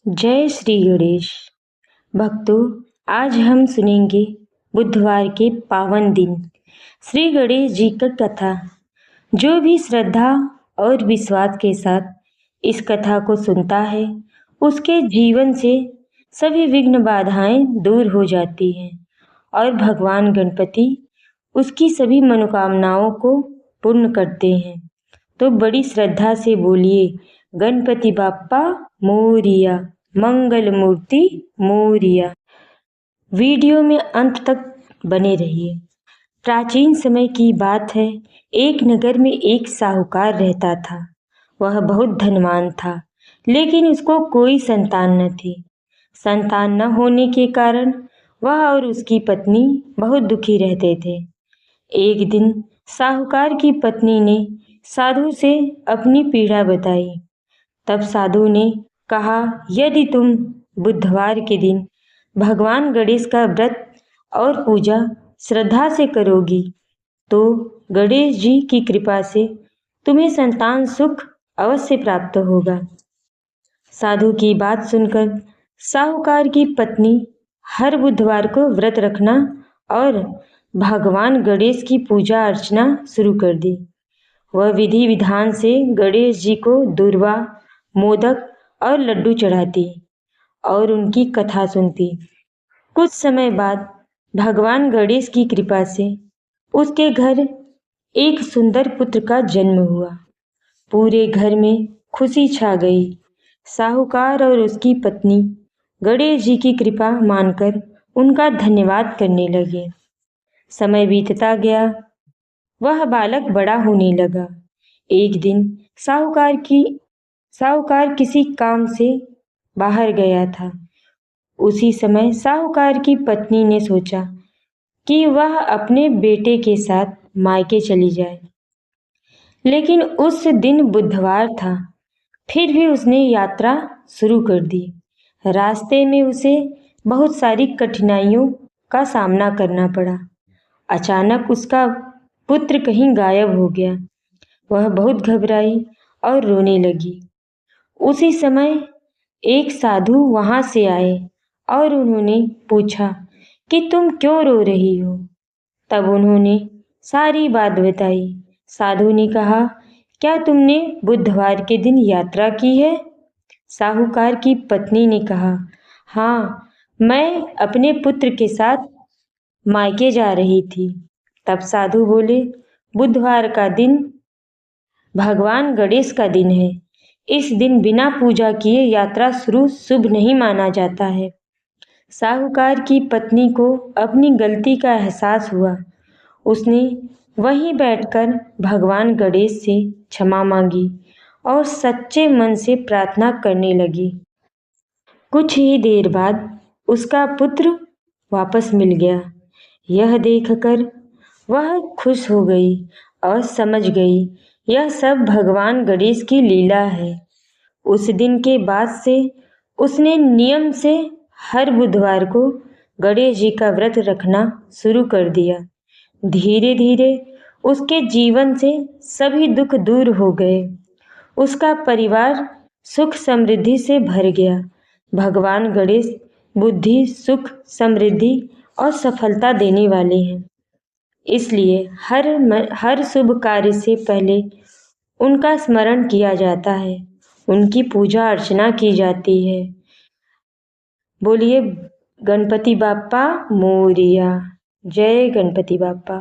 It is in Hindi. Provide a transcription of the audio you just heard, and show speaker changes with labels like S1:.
S1: जय श्री गणेश। भक्तों, आज हम सुनेंगे बुधवार के पावन दिन श्री गणेश जी की कथा। जो भी श्रद्धा और विश्वास के साथ इस कथा को सुनता है, उसके जीवन से सभी विघ्न बाधाएं दूर हो जाती हैं और भगवान गणपति उसकी सभी मनोकामनाओं को पूर्ण करते हैं। तो बड़ी श्रद्धा से बोलिए, गणपति बाप्पा मोरिया, मंगल मूर्ति मोरिया। वीडियो में अंत तक बने रहिए। प्राचीन समय की बात है, एक नगर में एक साहूकार रहता था। वह बहुत धनवान था, लेकिन उसको कोई संतान न थी। संतान न होने के कारण वह और उसकी पत्नी बहुत दुखी रहते थे। एक दिन साहूकार की पत्नी ने साधु से अपनी पीड़ा बताई। तब साधु ने कहा, यदि तुम बुधवार के दिन भगवान गणेश का व्रत और पूजा श्रद्धा से करोगी तो गणेश जी की कृपा से तुम्हें संतान सुख अवश्य प्राप्त होगा। साधु की बात सुनकर साहूकार की पत्नी हर बुधवार को व्रत रखना और भगवान गणेश की पूजा अर्चना शुरू कर दी। वह विधि विधान से गणेश जी को दूर्वा, मोदक और लड्डू चढ़ाती और उनकी कथा सुनती। कुछ समय बाद भगवान गणेश की कृपा से उसके घर एक सुंदर पुत्र का जन्म हुआ। पूरे घर में खुशी छा गई। साहूकार और उसकी पत्नी गणेश जी की कृपा मानकर उनका धन्यवाद करने लगे। समय बीतता गया, वह बालक बड़ा होने लगा। एक दिन साहूकार किसी काम से बाहर गया था। उसी समय साहूकार की पत्नी ने सोचा कि वह अपने बेटे के साथ मायके चली जाए, लेकिन उस दिन बुधवार था। फिर भी उसने यात्रा शुरू कर दी। रास्ते में उसे बहुत सारी कठिनाइयों का सामना करना पड़ा। अचानक उसका पुत्र कहीं गायब हो गया। वह बहुत घबराई और रोने लगी। उसी समय एक साधु वहां से आए और उन्होंने पूछा कि तुम क्यों रो रही हो। तब उन्होंने सारी बात बताई। साधु ने कहा, क्या तुमने बुधवार के दिन यात्रा की है? साहूकार की पत्नी ने कहा, हाँ, मैं अपने पुत्र के साथ मायके जा रही थी। तब साधु बोले, बुधवार का दिन भगवान गणेश का दिन है। इस दिन बिना पूजा किए यात्रा शुरू शुभ नहीं माना जाता है। साहूकार की पत्नी को अपनी गलती का एहसास हुआ। उसने वहीं बैठकर भगवान गणेश से क्षमा मांगी और सच्चे मन से प्रार्थना करने लगी। कुछ ही देर बाद उसका पुत्र वापस मिल गया। यह देखकर वह खुश हो गई और समझ गई यह सब भगवान गणेश की लीला है। उस दिन के बाद से उसने नियम से हर बुधवार को गणेश जी का व्रत रखना शुरू कर दिया। धीरे धीरे उसके जीवन से सभी दुख दूर हो गए। उसका परिवार सुख समृद्धि से भर गया। भगवान गणेश बुद्धि, सुख, समृद्धि और सफलता देने वाले हैं। इसलिए हर शुभ कार्य से पहले उनका स्मरण किया जाता है, उनकी पूजा अर्चना की जाती है। बोलिए, गणपति बाप्पा मोरिया। जय गणपति बाप्पा।